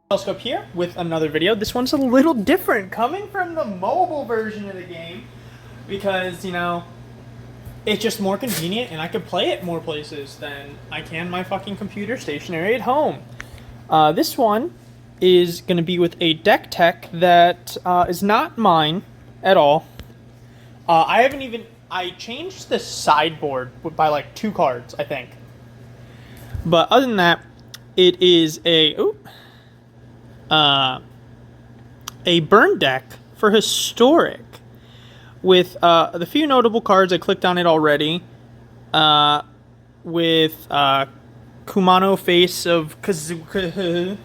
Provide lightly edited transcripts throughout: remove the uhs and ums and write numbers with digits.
Telescope here with another video. This one's a little different, coming from the mobile version of the game because, you know, it's just more convenient and I can play it more places than I can my fucking computer stationary at home. This one is going to be with a deck tech that is not mine at all. I changed the sideboard by like 2 cards, I think. But other than that, it is a burn deck for historic with the few notable cards. I clicked on it already with Kumano Face of Kazuka.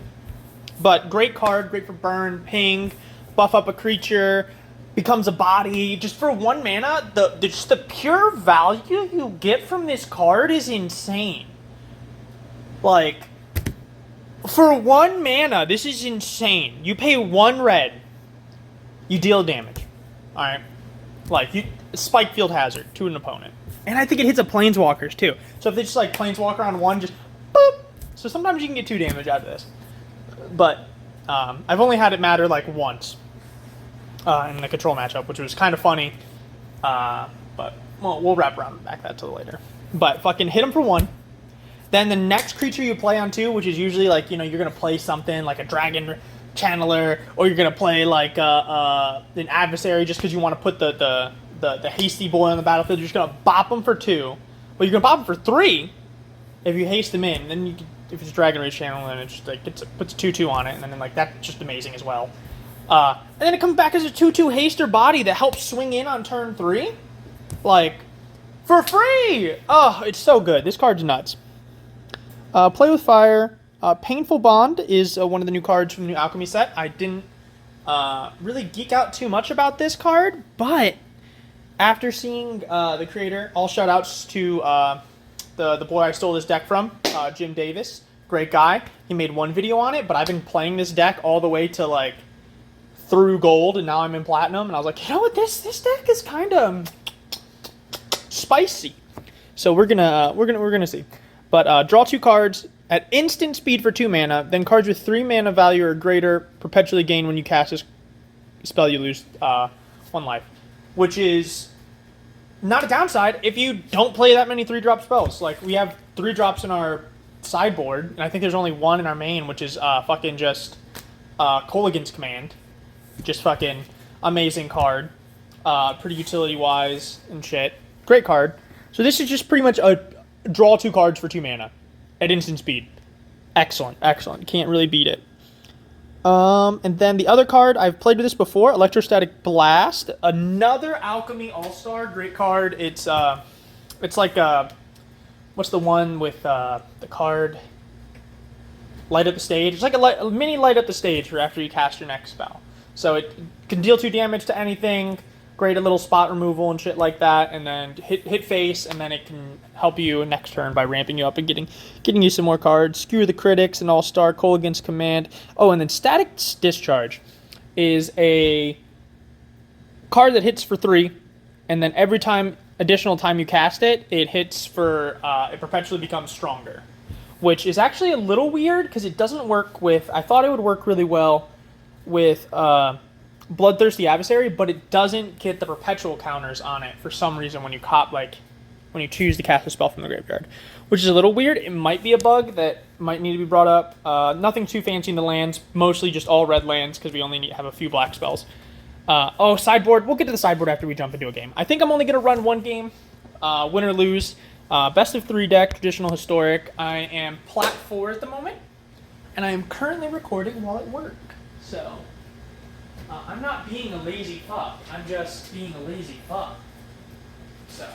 But great card, great for burn, ping, buff up a creature, becomes a body. Just for 1 mana, just the pure value you get from this card is insane. Like, for 1 mana, this is insane. You pay 1 red, you deal damage. Alright? Like, Spike Field Hazard to an opponent. And I think it hits a Planeswalkers, too. So if they just, like, Planeswalker on 1, just boop! So sometimes you can get 2 damage out of this. But, I've only had it matter, like, once. In the control matchup, which was kind of funny. But, well, we'll wrap around and back that to later. But, fucking hit him for 1. Then the next creature you play on 2, which is usually like, you know, you're going to play something like a dragon channeler, or you're going to play like an adversary just because you want to put the hasty boy on the battlefield. You're just going to bop him for 2. But you're going to bop him for 3 if you haste him in. Then you can, if it's Dragon Rage Channel, then it just like puts a 2/2 on it, and then like that's just amazing as well. And then it comes back as a 2/2 haster body that helps swing in on turn 3. Like, for free! Oh, it's so good. This card's nuts. Play with Fire. Painful Bond is one of the new cards from the new Alchemy set. I didn't really geek out too much about this card, but after seeing the creator, all shout-outs to the boy I stole this deck from, Jim Davis. Great guy. He made 1 video on it, but I've been playing this deck all the way to, like, through gold, and now I'm in platinum, and I was like, you know what, this deck is kind of spicy. So we're gonna see. But draw 2 cards at instant speed for 2 mana. Then cards with 3 mana value or greater perpetually gain when you cast this spell. You lose 1 life, which is not a downside if you don't play that many 3-drop spells. Like, we have 3 drops in our sideboard, and I think there's only 1 in our main, which is fucking just Kolaghan's Command. Just fucking amazing card. Pretty utility wise and shit. Great card. So this is just pretty much a draw 2 cards for 2 mana at instant speed. Excellent, excellent. Can't really beat it. And then the other card, I've played with this before, Electrostatic Blast. Another Alchemy All-Star, great card. It's like what's the one with the card Light Up the Stage? It's like a mini Light Up the Stage for after you cast your next spell. So it can deal 2 damage to anything. Great a little spot removal and shit like that, and then hit face, and then it can help you next turn by ramping you up and getting you some more cards. Skewer the Critics, an All-Star, Kolaghan's Command. Oh, and then Static Discharge is a card that hits for 3, and then every additional time you cast it, it hits for it perpetually becomes stronger, which is actually a little weird because it doesn't work with. I thought it would work really well with Bloodthirsty Adversary, but it doesn't get the perpetual counters on it for some reason when you choose to cast a spell from the graveyard, which is a little weird. It might be a bug that might need to be brought up. Nothing too fancy in the lands, mostly just all red lands because we only have a few black spells. Sideboard. We'll get to the sideboard after we jump into a game. I think I'm only going to run 1 game, win or lose. Best of 3 deck, traditional, historic. I am plat 4 at the moment, and I am currently recording while at work. So I'm not being a lazy fuck. I'm just being a lazy fuck. So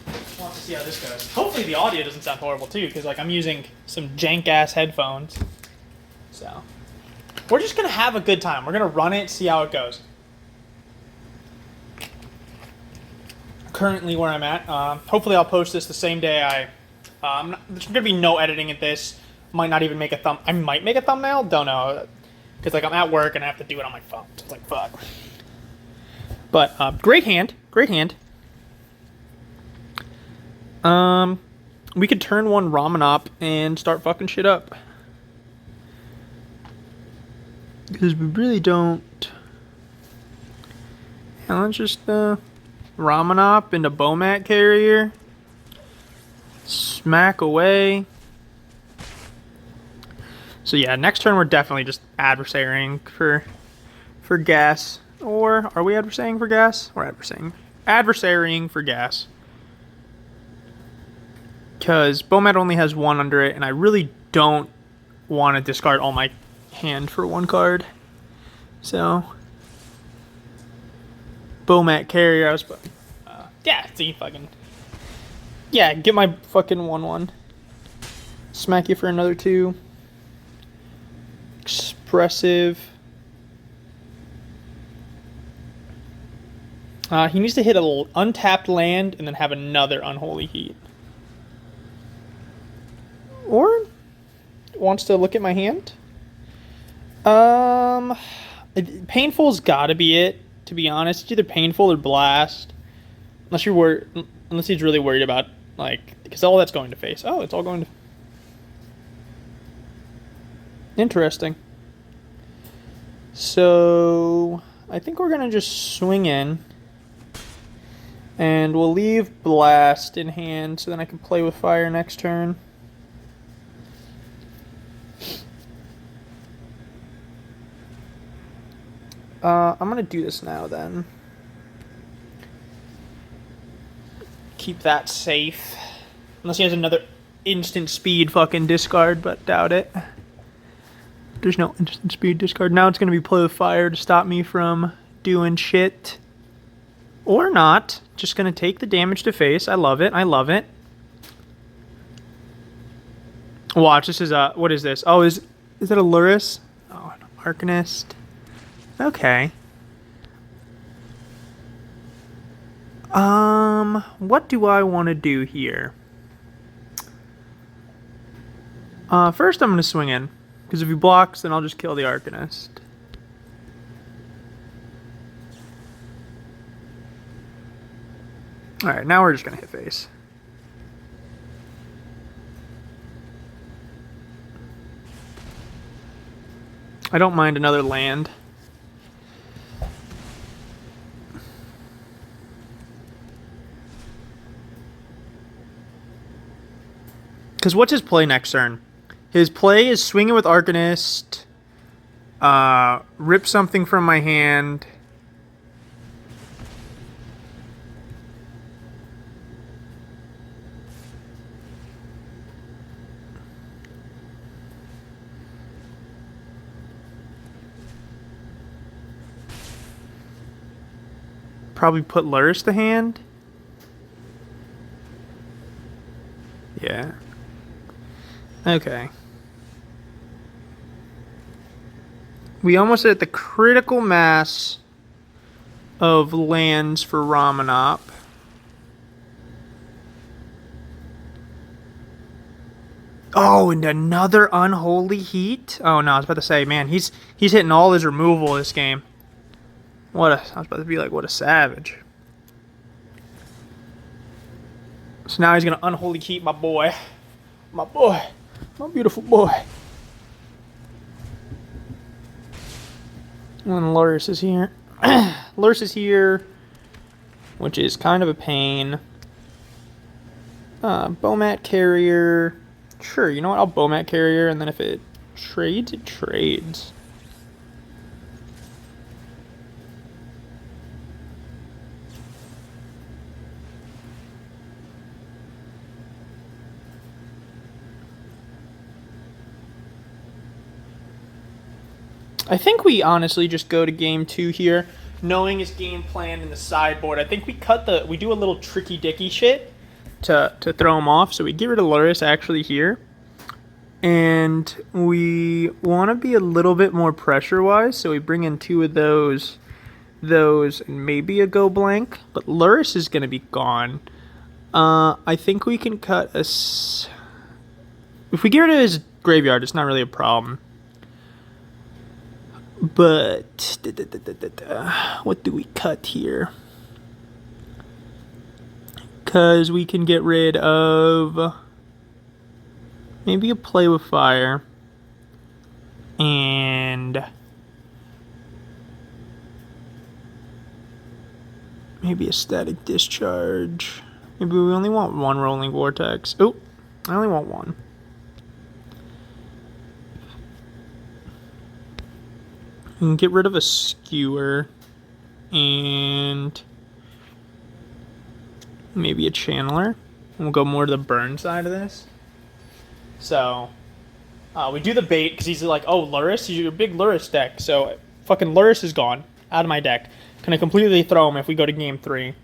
we'll have to see how this goes. Hopefully the audio doesn't sound horrible too, because like I'm using some jank ass headphones. So we're just gonna have a good time. We're gonna run it, see how it goes. Currently where I'm at. Hopefully I'll post this the same day there's gonna be no editing at this. Might not even make a I might make a thumbnail. Don't know. Because like I'm at work and I have to do it on my phone. So it's like, fuck. But great hand. Great hand. We could turn 1 Ramanop and start fucking shit up. Because we really don't. And let's just Ramanop into Bomat Carrier. Smack away. So yeah, next turn we're definitely just adversarying for gas. Or are we adversarying for gas? We're adversarying for gas. Because Bomat only has one under it, and I really don't want to discard all my hand for one card. So Bomat Carrier, I was yeah, see, fucking yeah, get my fucking 1/1. Smack you for another 2. Expressive. He needs to hit a little untapped land and then have another Unholy Heat. Or wants to look at my hand. Painful's gotta be it, to be honest. It's either Painful or Blast. Unless he's really worried about, like, because all that's going to face. Oh, it's all going to... Interesting. So I think we're gonna just swing in. And we'll leave Blast in hand so then I can play with fire next turn. I'm gonna do this now then. Keep that safe. Unless he has another instant speed fucking discard, but doubt it. There's no instant speed discard. Now it's gonna be play with fire to stop me from doing shit. Or not. Just gonna take the damage to face. I love it. I love it. Watch, this is what is this? Oh, is that a Luris? Oh, an Arcanist. Okay. What do I want to do here? First I'm gonna swing in. Because if he blocks, then I'll just kill the Arcanist. Alright, now we're just going to hit face. I don't mind another land. Because what's his play next turn? His play is swinging with Arcanist, rip something from my hand. Probably put Luris to hand. Yeah. Okay. We almost hit the critical mass of lands for Ramanop. Oh, and another Unholy Heat? Oh no, I was about to say, man, he's hitting all his removal this game. I was about to be like, what a savage. So now he's gonna Unholy Heat my boy. My boy. My beautiful boy. And Luris is here. Luris is here, which is kind of a pain. Bomat Carrier. Sure, you know what? I'll Bomat Carrier, and then if it trades, it trades. I think we honestly just go to game 2 here, knowing his game plan in the sideboard. I think we do a little tricky dicky shit to throw him off. So we get rid of Luris actually here. And we want to be a little bit more pressure-wise, so we bring in 2 of those, and maybe a go blank. But Luris is going to be gone. I think we can cut if we get rid of his graveyard, it's not really a problem. But what do we cut here? Because we can get rid of maybe a play with fire and Maybe a static discharge. Maybe we only want one rolling vortex. Oh, I only want one. We can get rid of a skewer and maybe a channeler. And we'll go more to the burn side of this. So we do the bait because he's like, oh, Luris, you're a big Luris deck. So fucking Luris is gone out of my deck. Can I completely throw him if we go to game 3?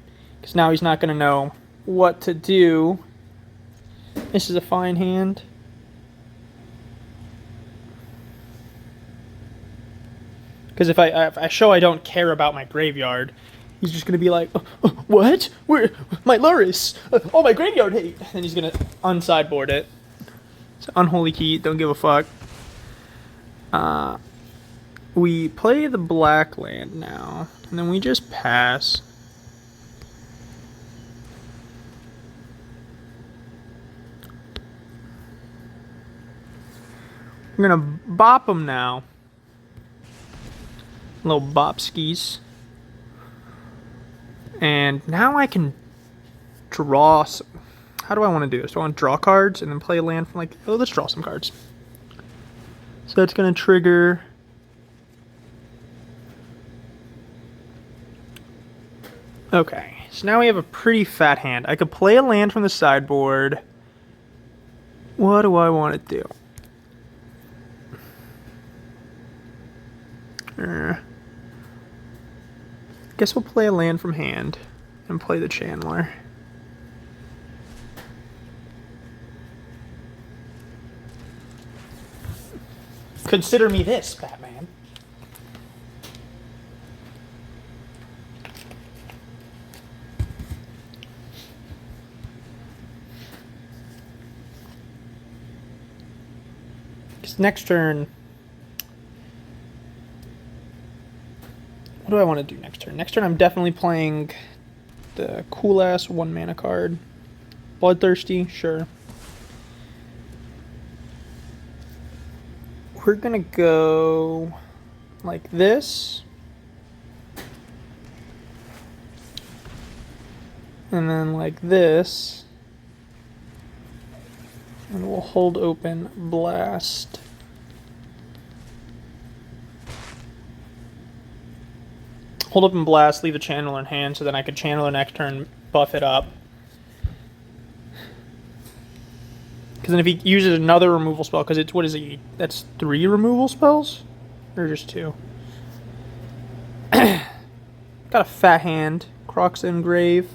Because now he's not going to know what to do. This is a fine hand. Because if I show I don't care about my graveyard, he's just going to be like, what? Where? My Luris? Oh, my graveyard hate. And he's going to unsideboard it. So Unholy Key, don't give a fuck. We play the black land now, and then we just pass. We're gonna bop him now. Little bop skis. And now I can draw some. How do I want to do this? Do I want to draw cards and then play a land from like, oh, let's draw some cards. So that's going to trigger. Okay, so now we have a pretty fat hand. I could play a land from the sideboard. What do I want to do? Guess we'll play a land from hand and play the channeler. Consider me this, Batman. Because next turn... What do I want to do next turn? Next turn I'm definitely playing the cool-ass 1-mana card. Bloodthirsty, sure. We're gonna go like this. And then like this. And we'll hold open blast. Hold open blast, leave a channeler in hand so then I could channeler next turn, buff it up. Because then if he uses another removal spell, because it's, what is he? That's 3 removal spells? Or just 2? Got a fat hand. Croc's Engrave.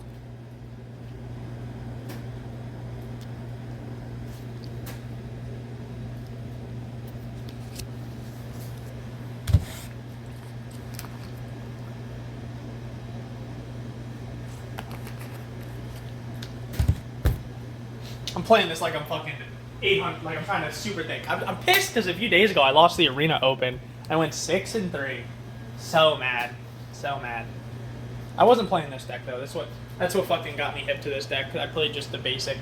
I'm playing this like I'm fucking 800, like I'm trying to super think. I'm pissed because a few days ago I lost the Arena Open. I went 6-3. So mad. So mad. I wasn't playing this deck though. That's what fucking got me hip to this deck. I played just the basic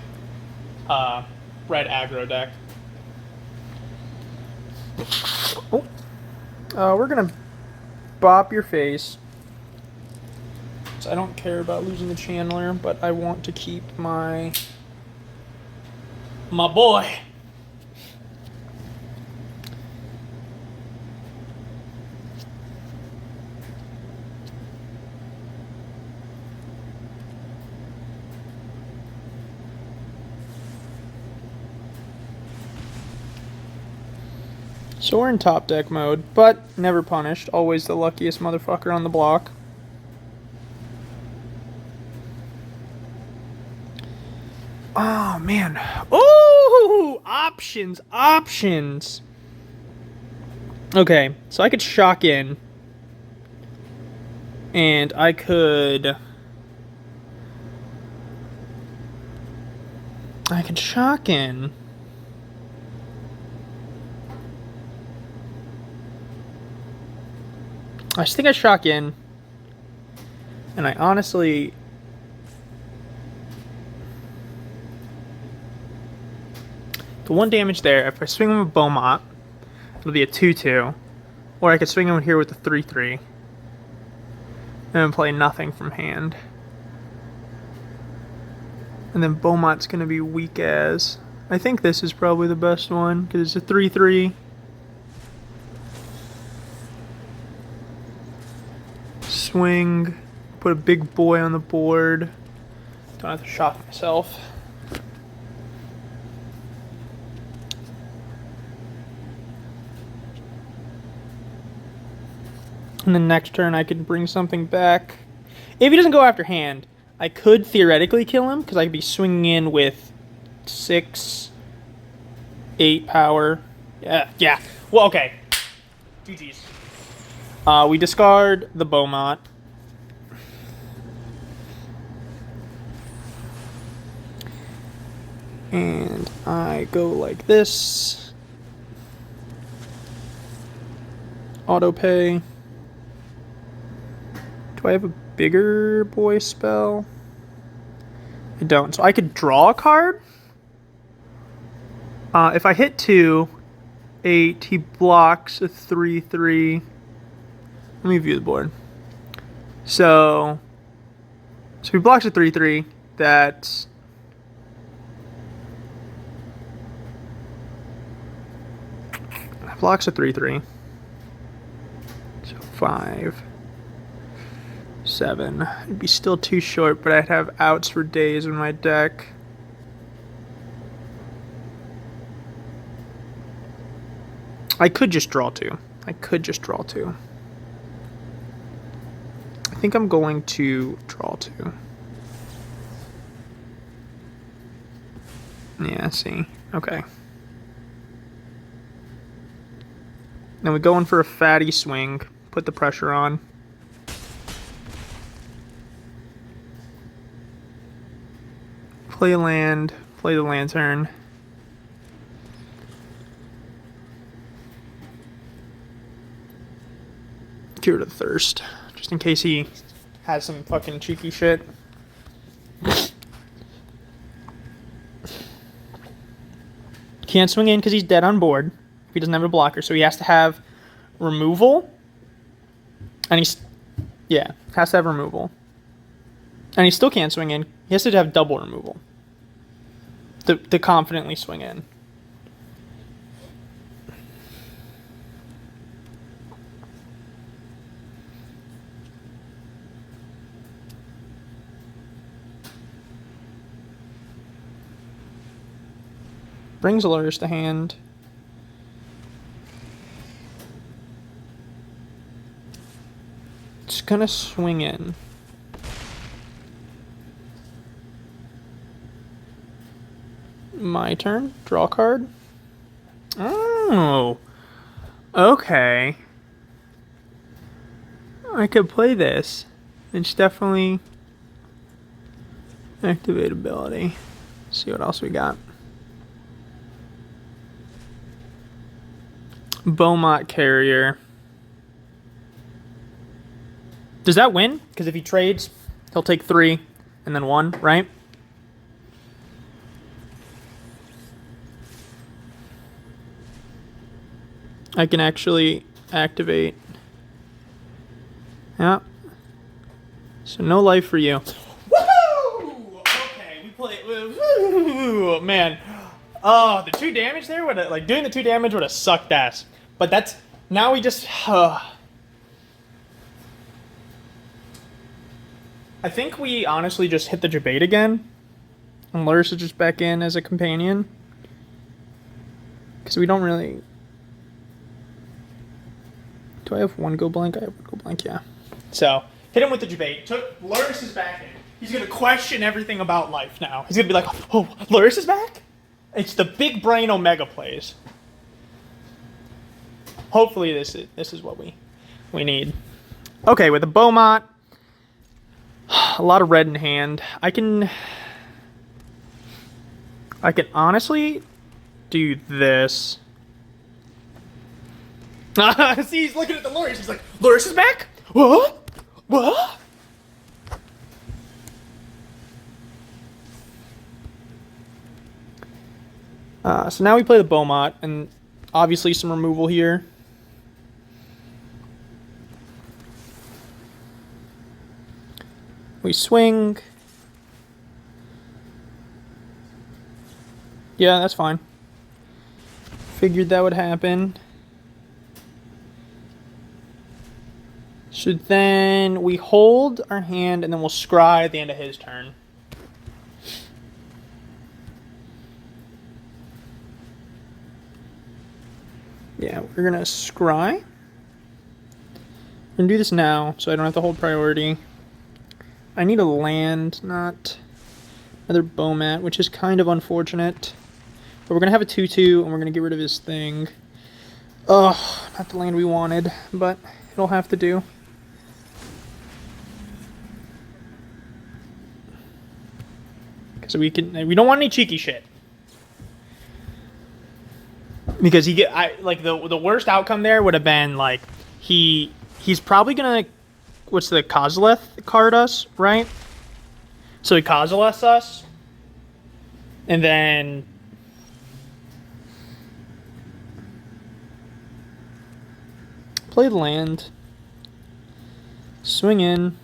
red aggro deck. Oh. We're gonna bop your face. So I don't care about losing the channeler, but I want to keep my boy. So we're in top deck mode, but never punished. Always the luckiest motherfucker on the block. Oh, man. Ooh! Options. Okay, so I could shock in. And I could shock in. I just think I shock in. And I honestly... The 1 damage there, if I swing him with Beaumont, it'll be a 2-2. Or I could swing him here with a 3-3. And then play nothing from hand. And then Beaumont's going to be weak as. I think this is probably the best one because it's a 3/3. Swing. Put a big boy on the board. Don't have to shock myself. And then next turn I could bring something back. If he doesn't go after hand, I could theoretically kill him because I could be swinging in with 6, 8 power. Yeah. Well, okay. GG's. We discard the Beaumont. And I go like this. Auto pay. Do I have a bigger boy spell? I don't. So I could draw a card. If I hit 2, 8, he blocks a 3/3. Let me view the board. So he blocks a 3/3. That blocks a 3/3. So 5, 7. It'd be still too short, but I'd have outs for days in my deck. I could just draw 2. I think I'm going to draw 2. Yeah, see. Okay. Then we go in for a fatty swing. Put the pressure on. Play a land. Play the lantern. Cure to the thirst. Just in case he has some fucking cheeky shit. Can't swing in because he's dead on board. If he doesn't have a blocker, so he has to have removal. And has to have removal. And he still can't swing in. He has to have double removal to confidently swing in. Brings Lures to hand. It's gonna swing in. My turn. Draw card. Oh. Okay. I could play this. It's definitely activate ability. See what else we got. Beaumont Carrier. Does that win? Because if he trades, he'll take 3 and then 1, right? I can actually activate. Yeah. So no life for you. Woohoo! Okay, we play. Woo, man. Oh, the 2 damage there would have, doing the 2 damage would have sucked ass. But that's now we just. I think we honestly just hit the debate again, and Lurs is just back in as a companion because we don't really. Do I have 1 go blank? I have 1 go blank. Yeah. So hit him with the debate. Lurs is back in. He's gonna question everything about life now. He's gonna be like, "Oh, Lurs is back." It's the big brain Omega plays. Hopefully this is what we need. Okay, with the Beaumont, a lot of red in hand. I can honestly do this. See, he's looking at the Lurs. He's like, Lurs is back? What? What? So now we play the Beaumont, and obviously some removal here. We swing. Yeah, that's fine. Figured that would happen. So then we hold our hand and then we'll scry at the end of his turn. Yeah, we're gonna scry. We're gonna do this now so I don't have to hold priority. I need a land, not another Bomat, which is kind of unfortunate. But we're gonna have a 2/2 and we're gonna get rid of his thing. Ugh, not the land we wanted, but it'll have to do. Because we don't want any cheeky shit. Because the worst outcome there would have been like he's probably gonna what's the Kozileth card us, right? So he Kozileths us, and then play the land, swing in.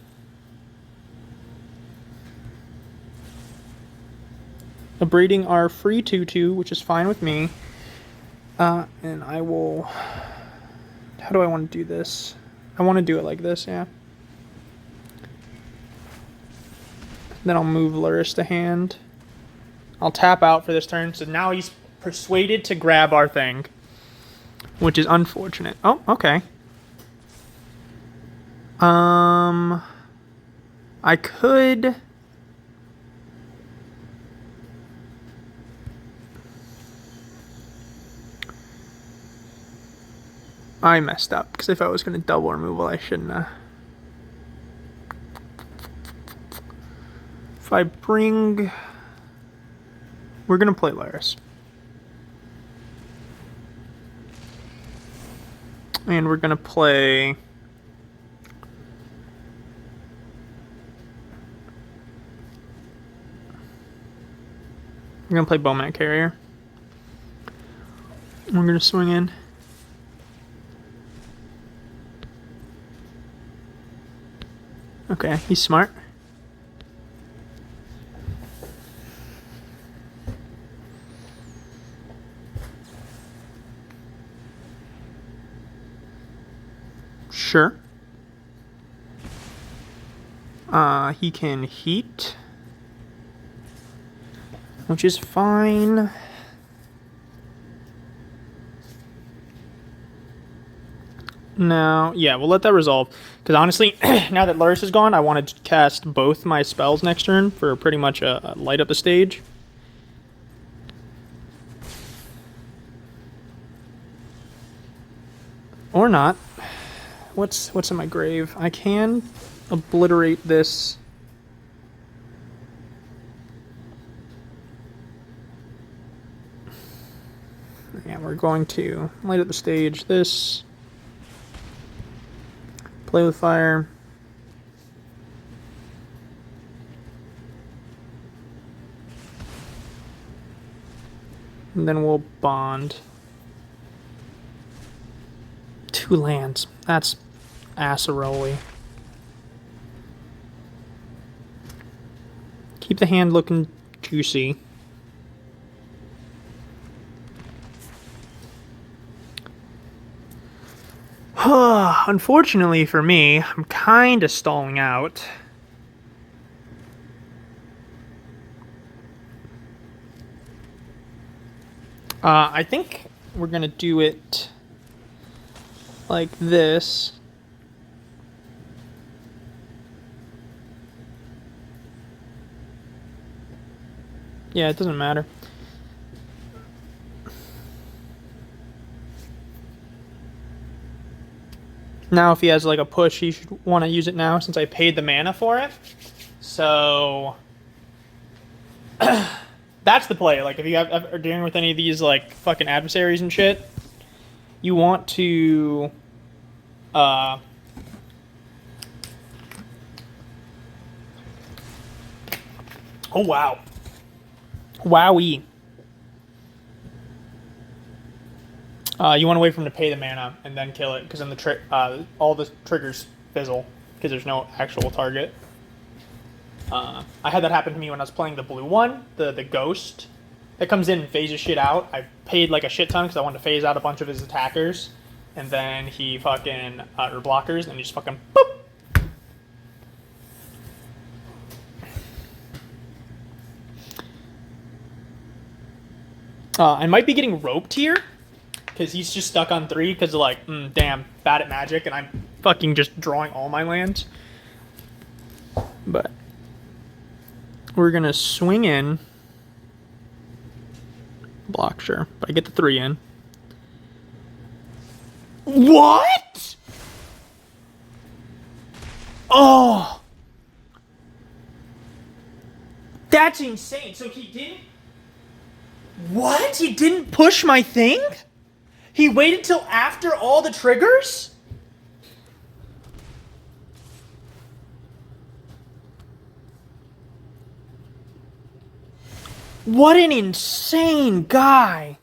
Abrading our free 2/2, which is fine with me. And I will... How do I want to do this? I want to do it like this, yeah. Then I'll move Luris to hand. I'll tap out for this turn, so now he's persuaded to grab our thing, which is unfortunate. Oh, okay. I could... I messed up, because if I was going to double removal, I shouldn't have. If I bring... We're going to play Luris. And we're going to play... We're going to play Bomat Carrier. We're going to swing in. Okay, he's smart. Sure. He can heat, which is fine. No, yeah, we'll let that resolve. Because honestly, now that Luris is gone, I wanted to cast both my spells next turn for pretty much a light up the stage. Or not. What's in my grave? I can obliterate this. Yeah, we're going to light up the stage. This. Play with fire. And then we'll bond. 2 lands. That's ass-a-rolly. Keep the hand looking juicy. Unfortunately for me, I'm kind of stalling out. I think we're going to do it like this. Yeah, it doesn't matter. Now if he has like a push, he should want to use it now since I paid the mana for it. So that's the play. Like if you are dealing with any of these like fucking adversaries and shit, you want to oh wow. Wowie. You want to wait for him to pay the mana and then kill it, because then all the triggers fizzle, because there's no actual target. I had that happen to me when I was playing the blue one, the ghost that comes in and phases shit out. I paid like a shit ton because I wanted to phase out a bunch of his attackers, and then he fucking or blockers, and he just fucking boop. I might be getting roped here because he's just stuck on 3 because like, damn, bad at Magic, and I'm fucking just drawing all my lands. But we're gonna swing in. Block, sure, but I get the 3 in. What? Oh, that's insane. So he didn't. What? He didn't push my thing? He waited till after all the triggers? What an insane guy.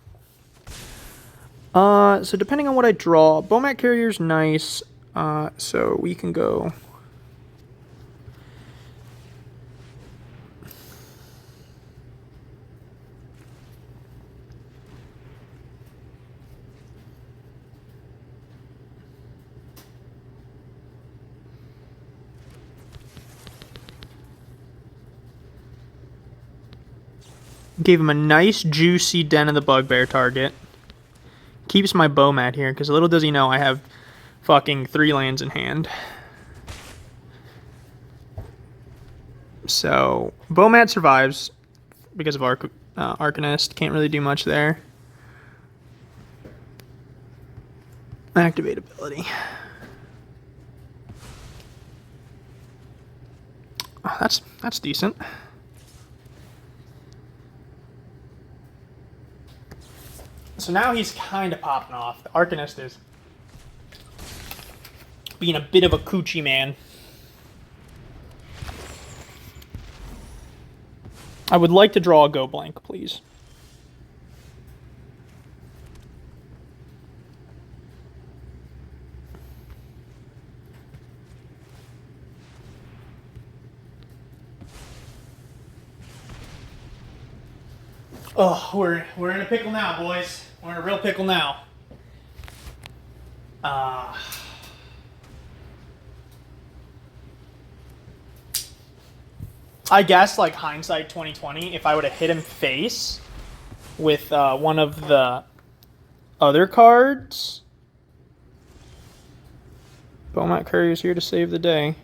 So depending on what I draw, Bomat Carrier's nice. So we can go. Gave him a nice, juicy Den of the Bugbear target. Keeps my Bomat here, because little does he know I have fucking 3 lands in hand. So, Bomat survives because of Arcanist. Can't really do much there. Activate ability. Oh, that's decent. So now he's kind of popping off. The Arcanist is being a bit of a coochie man. I would like to draw a go blank, please. Oh, we're in a pickle now, boys. We're in a real pickle now. I guess, like, hindsight 2020, if I would have hit him face with one of the other cards. Bomat Courier's here to save the day.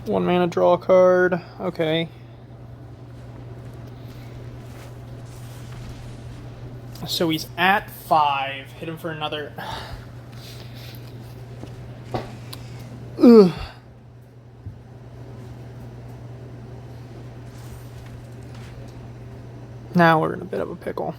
One mana, draw a card. Okay. So he's at 5. Hit him for another. Ugh. Now we're in a bit of a pickle.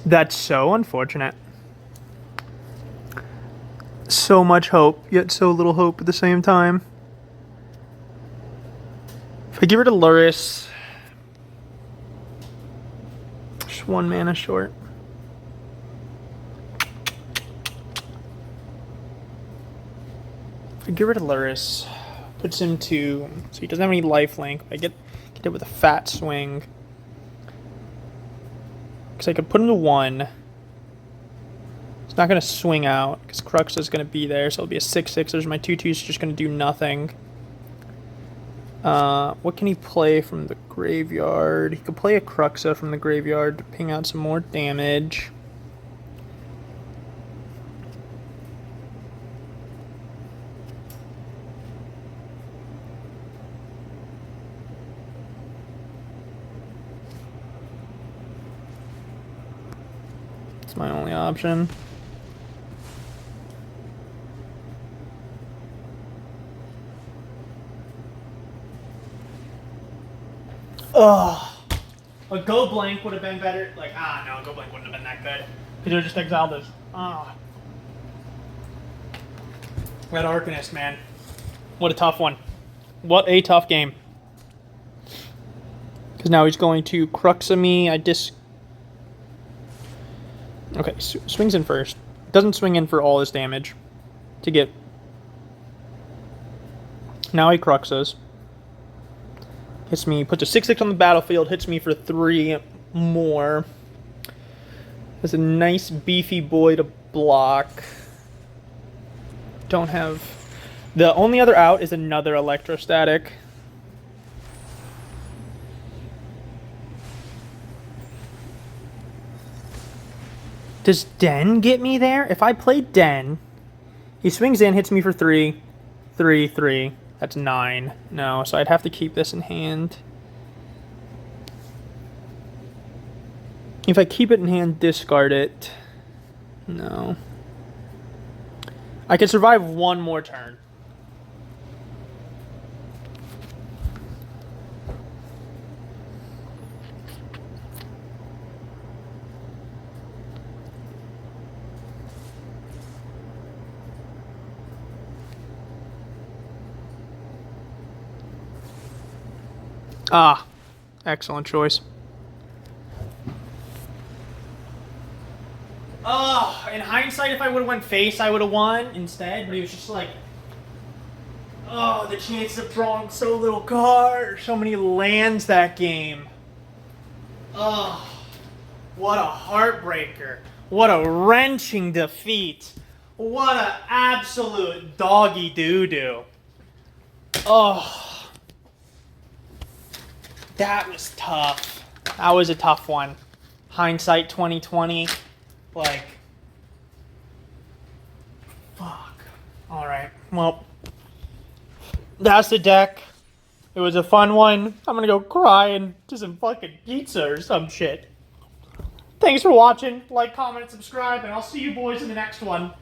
That's so unfortunate. So much hope, yet so little hope at the same time. If I get rid of Luris, just 1 mana short. If I get rid of Luris, puts him to, so he doesn't have any lifelink. I get it with a fat swing. Because I could put him to 1. It's not going to swing out because Crux is going to be there, so it'll be a 6/6. There's my 2/2's just going to do nothing. What can he play from the graveyard? He could play a Cruxa from the graveyard to ping out some more damage. It's my only option. Ugh. A go blank would have been better. Like, no, go blank wouldn't have been that good. Because it just exiled us. That Arcanist, man. What a tough one. What a tough game. Because now he's going to Cruxamy. Okay, swings in first. Doesn't swing in for all his damage to get. Now he Cruxes. Hits me, puts a 6/6 on the battlefield, hits me for 3 more. That's a nice beefy boy to block. Don't have. The only other out is another electrostatic. Does Den get me there? If I play Den, he swings in, hits me for 3, 3, 3. That's 9. No, so I'd have to keep this in hand. If I keep it in hand, discard it. No. I can survive one more turn. Excellent choice. In hindsight, if I would have went face, I would have won instead. But it was just like, the chances of drawing so little cards, so many lands that game. What a heartbreaker. What a wrenching defeat. What an absolute doggy doo-doo. That was tough. That was a tough one. Hindsight 2020. Like, fuck. Alright, well, that's the deck. It was a fun one. I'm gonna go cry and do some fucking pizza or some shit. Thanks for watching. Like, comment, subscribe, and I'll see you boys in the next one.